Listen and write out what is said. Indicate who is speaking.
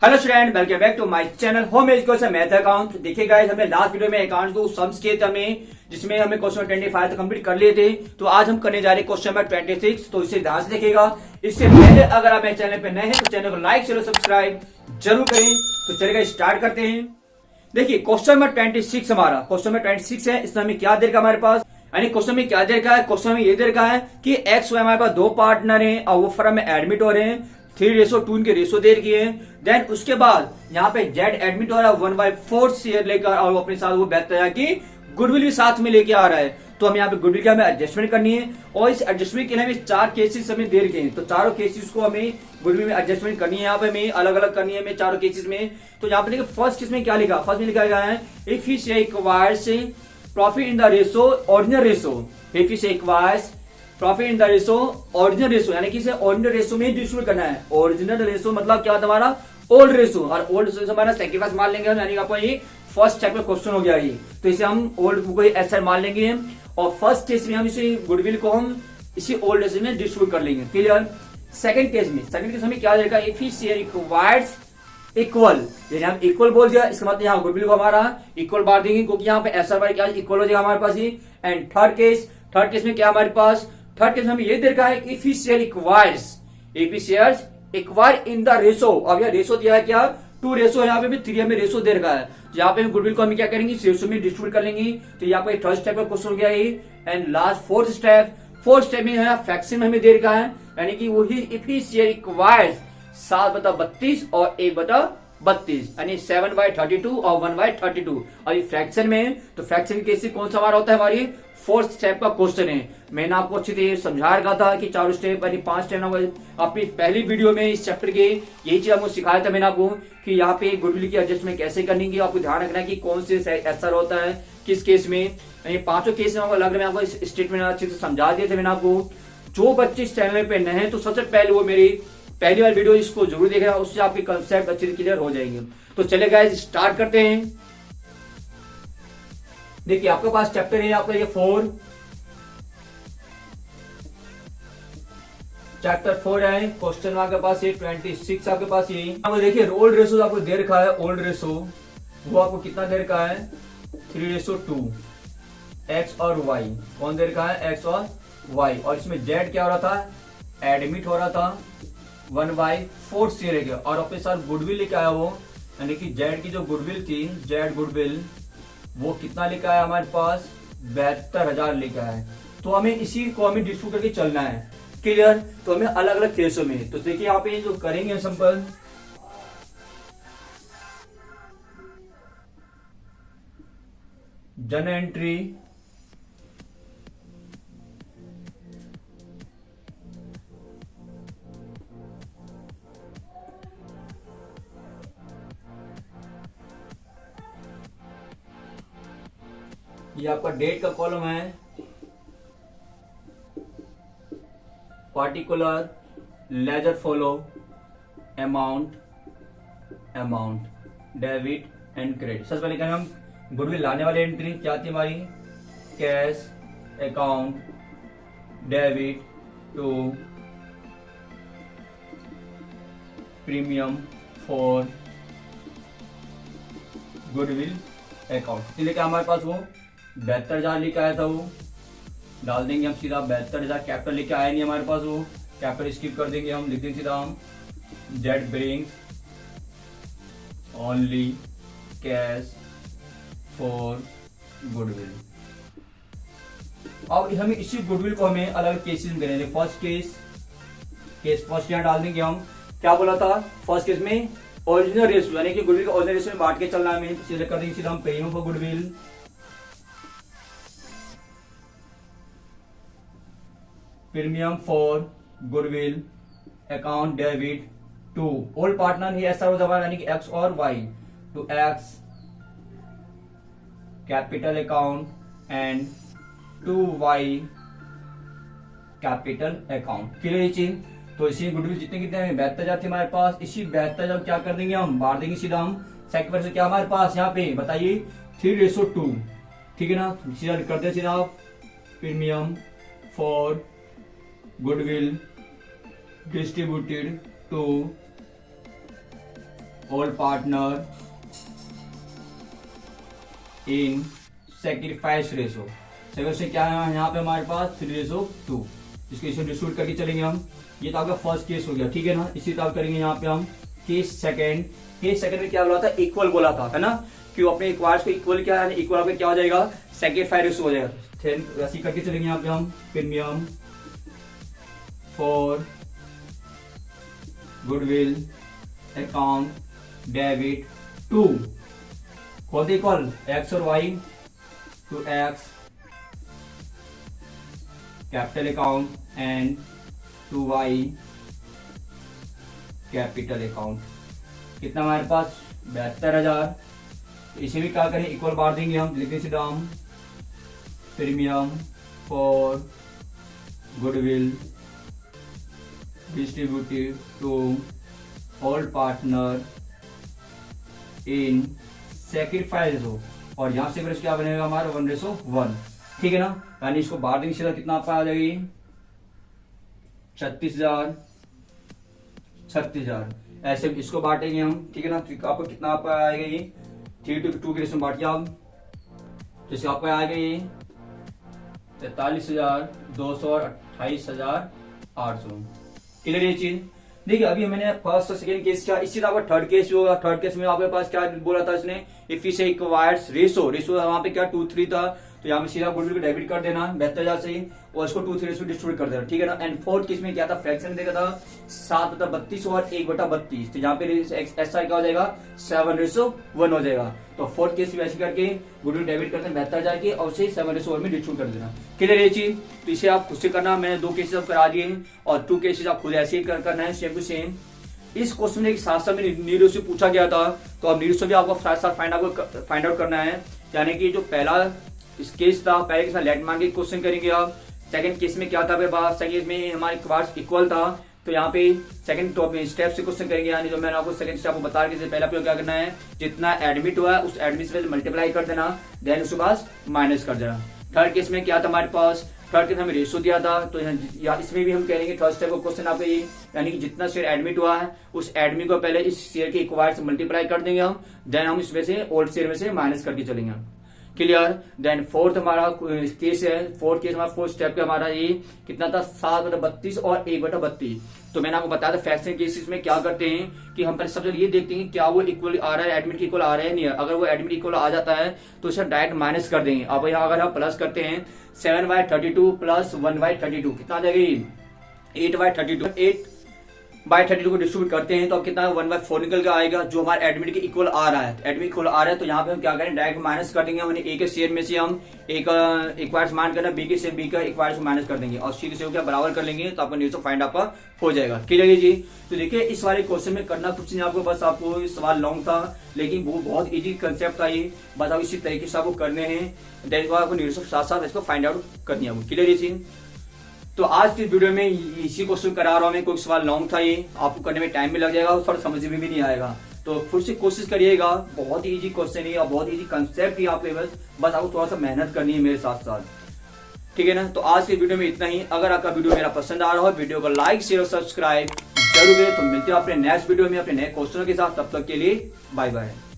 Speaker 1: Hello student, welcome back to my channel home education math account. देखिए guys, हमने last video में account को sums किए थे हमें, जिसमें हमें क्वेश्चन 25 तो कंप्लीट कर लिए थे। तो आज हम करने जा रहे हैं क्वेश्चन नंबर 26। तो इसे ध्यान से देखिएगा। इससे पहले अगर आप मेरे चैनल पे नए हैं तो चैनल को लाइक शेयर सब्सक्राइब जरूर करें। तो चलिए स्टार्ट करते हैं। देखिए क्वेश्चन नंबर 26 हमारा क्वेश्चन नंबर 26 है। इसमें हमें क्या देर का हमारे पास, यानी क्वेश्चन में क्या देर का है, क्वेश्चन में ये देर का है कि एक्स वाई हमारे पास दो पार्टनर हैं और वो फर्म में एडमिट हो रहे हैं। 3:2 इनके रेशो देर की है। देन उसके बाद यहाँ पे जेड एडमिट हो रहा है 1/4 शेयर लेकर, और वो अपने साथ वो बेहतर की गुडविल भी साथ में लेके आ रहा है। तो हम यहाँ पे गुडविल की हमें एडजस्टमेंट करनी है, और इस एडजस्टमेंट के लिए हमें 4 केसेस हमें देर के हैं। तो चारों केसेस को हमें गुडविल में एडजस्टमेंट करनी है। यहाँ पे हमें अलग अलग करनी है हमें चारों केसेस में। तो यहाँ पे देखिए फर्स्ट केस में क्या लिखा, फर्स्ट में लिखा गया है if he acquires profit in the ratio ordinal ratio. If he acquires profit in the ratio original ratio, यानी कि इसे ऑरिजिनल रेशो में डिस्ट्रीब्यूट करना है। ऑरिजिनल रेशो मतलब क्या हमारा ओल्ड रेशो, और ओल्ड रेशो हमारा सेक्रीफाइस मान लेंगे हम, यानी आपको ये फर्स्ट चैप्टर क्वेश्चन हो गया ये। तो इसे हम ओल्ड को एसआर मान लेंगे, और फर्स्ट केस में हम इसे गुडविल को हम इसी ओल्ड रेशो में डिस्ट्रीब्यूट कर लेंगे। क्लियर। सेकंड केस में क्या देगा, if he share requires equal, यानी हम इक्वल बोल दिया, इसका मतलब यहाँ गुडविल को हमारा इक्वल बांट देंगे, क्योंकि यहाँ पे एसआर बाय क्या इक्वल हो जाएगा हमारे पास ही। एंड थर्ड केस में क्या हमारे पास, थर्ड केस हमें ये दे रखा है if he share acquire in the ratio. अब यह रेशो दिया है क्या, 2 रेशो, यहाँ पे भी 3 हमें रेशो दे रखा है। यहाँ पे गुडविल को हम क्या करेंगे, रेशो में डिस्ट्रीब्यूट कर लेंगे। तो यहाँ पे थर्ड स्टेप का क्वेश्चन हो गया ये। एंड लास्ट फोर्थ स्टेप में फ्रैक्शन में हमें दे रखा है, यानी कि वही इफ ही शेयर एक्वायर्स 7/32 और 1/32, यानी 7/32 और 1/32। अभी फ्रैक्शन में, तो फ्रैक्शन केस कौन सा हमारा होता है, हमारी फोर्थ स्टेप का क्वेश्चन है। मैंने आपको अच्छी तरह समझा रखा था कि चारों स्टेप यानी 5 स्टेप अपनी पहली वीडियो में इस चैप्टर के यही चीज आपको सिखाया था मैंने आपको, कि यहाँ पे गुडविल की एडजस्टमेंट कैसे करनी है। आपको ध्यान रखना है कि कौन से एसआर होता है किस केस में। यानी पांचों केस में अलग में आपको स्टेटमेंट अच्छे से समझा दिए थे मैंने आपको। जो बच्चे इस चैनल पे नए हैं तो सबसे पहले वो मेरी पहली बार वीडियो इसको जरूर देखना, उससे आपके कंसेप्ट अच्छे से क्लियर हो जाएंगे। तो चले गाइस स्टार्ट करते हैं। देखिए आपके पास चैप्टर है आपका ये 4, चैप्टर 4 है। क्वेश्चन आपके पास ये 26 आपके पास ये। अब देखिए ओल्ड रेशो आपको दे रखा है, ओल्ड रेशो वो आपको कितना दे रखा है, 3:2 एक्स और वाई। कौन दे रखा है, एक्स और वाई। और इसमें जेड क्या हो रहा था, एडमिट हो रहा था 1/4 शेयर है, और अपने साथ गुडविल लेके आया वो, यानी कि जेड की जो गुडविल थी, जेड गुडविल वो कितना लिखा है हमारे पास, 72,000 लिखा है। तो हमें इसी को हमें डिस्ट्रीब्यूट करके चलना है। क्लियर। तो हमें अलग अलग केसों में, तो देखिए यहाँ पे जो करेंगे सिंपल, जन एंट्री ये आपका डेट का कॉलम है, particular ledger folio amount debit and credit. सबसे पहले करें हम गुडविल लाने वाली एंट्री क्या थी हमारी, cash account debit to premium for goodwill account. इसलिए क्या हमारे पास वो 72,000 लिखा आया था, वो डाल देंगे हम सीधा 72,000। कैपिटल लेके आया नहीं हमारे पास, वो कैपिटल स्किप कर देंगे हम, लिख देंगे सीधा हम Z brings only cash for goodwill. अब हमें इसी गुडविल को हमें अलग केसेस में करेंगे। फर्स्ट यहाँ डाल देंगे हम, क्या बोला था फर्स्ट केस में ओरिजिनल रेशो, यानी कि गुडविल का ओरिजिनल रेशो में बांट के चलना है हमें। सीधे कर देंगे सीधा हम premium for goodwill, premium for goodwill account debit to old partner ही ऐसा होगा, यानी कि एक्स और Y, to X capital account and to Y capital account. Clear चीज। तो इसी गुडविल जितने कितने 72,000 थे हमारे पास, इसी 72,000 क्या कर देंगे हम, बांट देंगे सीधा हम। सेकंड से क्या हमारे पास यहाँ पे बताइए 3:2, ठीक है ना। सीधा कर दे सीधा आप premium for goodwill distributed to all partner in sacrifice ratio. Second क्या है यहाँ पे हमारे पास 3:2, इसको इसे डिस्ट्रीब्यूट करके चलेंगे हम। ये तो आपका फर्स्ट केस हो गया, ठीक है ना। इसी तरह करेंगे यहाँ पे हम केस सेकंड। केस सेकंड में क्या बोला था, इक्वल बोला था, है ना। क्यों अपने इक्वाल्स को इक्वल क्या है, इक्वल आपका क्या हो जाएगा, सेक्रीफाइस रेशो हो जाएगा। ऐसे करके चलेंगे यहाँ पे हम। Premium for goodwill account debit to कौन थे इक्वल, एक्स और Y, to X capital account and to Y capital account. कितना हमारे पास 72,000। इसे भी क्या करें, इक्वल बांट देंगे हम, लिखने से down premium for goodwill distributed to all partner in sacrifice हो, और यहां से क्या बनेगा हमारा 1:1, ठीक है ना। यानी इसको बाहर देंगे सीधा, कितना आपका आ जाएगी 36,000। ऐसे इसको बांटेंगे हम, ठीक है ना। तो आपको कितना आपका आएगा ये 3:2 के रेशो में बांटिए आप, जैसे आपका आएगा ये 43,200 और 28,800। क्लियर ये चीज। देखिए अभी मैंने फर्स्ट और सेकंड केस किया, इसी तरह थर्ड केस भी होगा। थर्ड केस में आपके पास क्या बोला था इसने, इफ इसे इक्वायर्स रेशो वहां पे क्या 2:3 था, तो यहाँ पे सीधा गुडविल को डेबिट कर देना 72,000 से ही, और इसको 2:3 से डिस्ट्रीब्यूट कर देना, ठीक है ना। एंड फोर्थ केस में क्या था, फ्रैक्शन देखा था 7/32 और 1/32, तो यहाँ पे ऐसा क्या हो जाएगा 7:1 हो जाएगा। तो फोर्थ केस में ऐसे करके गुडविल डेबिट करते हैं 72,000 की, और उसे 7:1 में डिस्ट्रीब्यूट कर देना। क्लियर ये चीज। तो इसे आप खुद से करना, मैंने 2 केसेस अब करा दिए, और 2 केसेस आप खुद ऐसे ही करना है, सेम टू सेम। इस क्वेश्चन के साथ साथ में नीरज से पूछा गया था, तो अब नीरज से भी आपको साथ साथ फाइंड आउट करना है। यानी कि जो पहला इस केस था, पहले केस में लेट मान के क्वेश्चन करेंगे आप। सेकंड केस में क्या था, सेकंड केस में हमारे क्वार्ट्स इक्वल था, तो यहाँ पे सेकंड स्टेप से क्वेश्चन करेंगे। यानी जो मैंने आपको सेकंड स्टेप को बता के पहले आपको क्या करना है, जितना एडमिट हुआ है उस एडमिट से मल्टीप्लाई कर देना, देन उसके बाद माइनस कर देना। थर्ड केस में क्या था हमारे पास, थर्ड केस हमें रेशो दिया था, तो इसमें भी हम कहेंगे थर्ड स्टेप का क्वेश्चन आपका ये, यानी कि जितना शेयर एडमिट हुआ है उस एडमिट को पहले इस शेयर के इक्वायर से मल्टीप्लाई कर देंगे हम, देन हम इसमें से ओल्ड शेयर में से माइनस करके चलेंगे। क्लियर। देन फोर्थ हमारा केस है, फोर्थ केस हमारा फोर्थ स्टेप का हमारा ये कितना था 7/32 और 1/32। तो मैंने आपको बताया था फ्रैक्शन केसेस में क्या करते हैं कि हम पहले सबसे ये देखते हैं कि क्या वो इक्वल आ रहा है, एडमिट के इक्वल आ रहा है नहीं है। अगर वो एडमिट इक्वल आ जाता है तो इसे डायरेक्ट माइनस कर देंगे। अब यहाँ अगर हम प्लस करते हैं 7/32 प्लस 1/32 कितना आ जाएगी 8/32, 8/32 को डिस्ट्रीब्यूट करते हैं तो अब कितना 1/4 निकल के आएगा, जो हमारे एडमिट के इक्वल आ रहा है। एडमिट इक्वल आ रहा है तो यहाँ पे हम क्या करें, डायरेक्ट माइनस कर देंगे। ए के शेयर में से हम एक इक्वायर्स मान करना, बी के शेयर बी का इक्वायर्स माइनस कर देंगे, और सी के शेयर क्या बराबर कर लेंगे, तो आपका न्यूज फाइंड आपका हो जाएगा। क्लियर है जी। तो देखिए इस वाले क्वेश्चन में करना कुछ नहीं आपको, बस आपको सवाल लॉन्ग था लेकिन वो बहुत इजी कंसेप्ट था ये, बस आप इसी तरीके से आपको करने हैं, देन आपको न्यूज के साथ साथ इसको फाइंड आउट करनी है। क्लियर है जी। तो आज की वीडियो में इसी क्वेश्चन करा रहा हूं मैं, कोई सवाल लॉन्ग था ये, आपको करने में टाइम भी लग जाएगा और थोड़ा समझ में भी नहीं आएगा, तो फिर से कोशिश करिएगा। बहुत ही इजी क्वेश्चन है और बहुत इजी कंसेप्ट ही आपके बस आपको थोड़ा सा मेहनत करनी है मेरे साथ साथ, ठीक है ना। तो आज की वीडियो में इतना ही। अगर आपका वीडियो मेरा पसंद आ रहा हो, वीडियो को लाइक शेयर और सब्सक्राइब जरूर करें। तो मिलते हैं अपने नेक्स्ट वीडियो में अपने नए क्वेश्चनों के साथ, तब तक के लिए बाय बाय।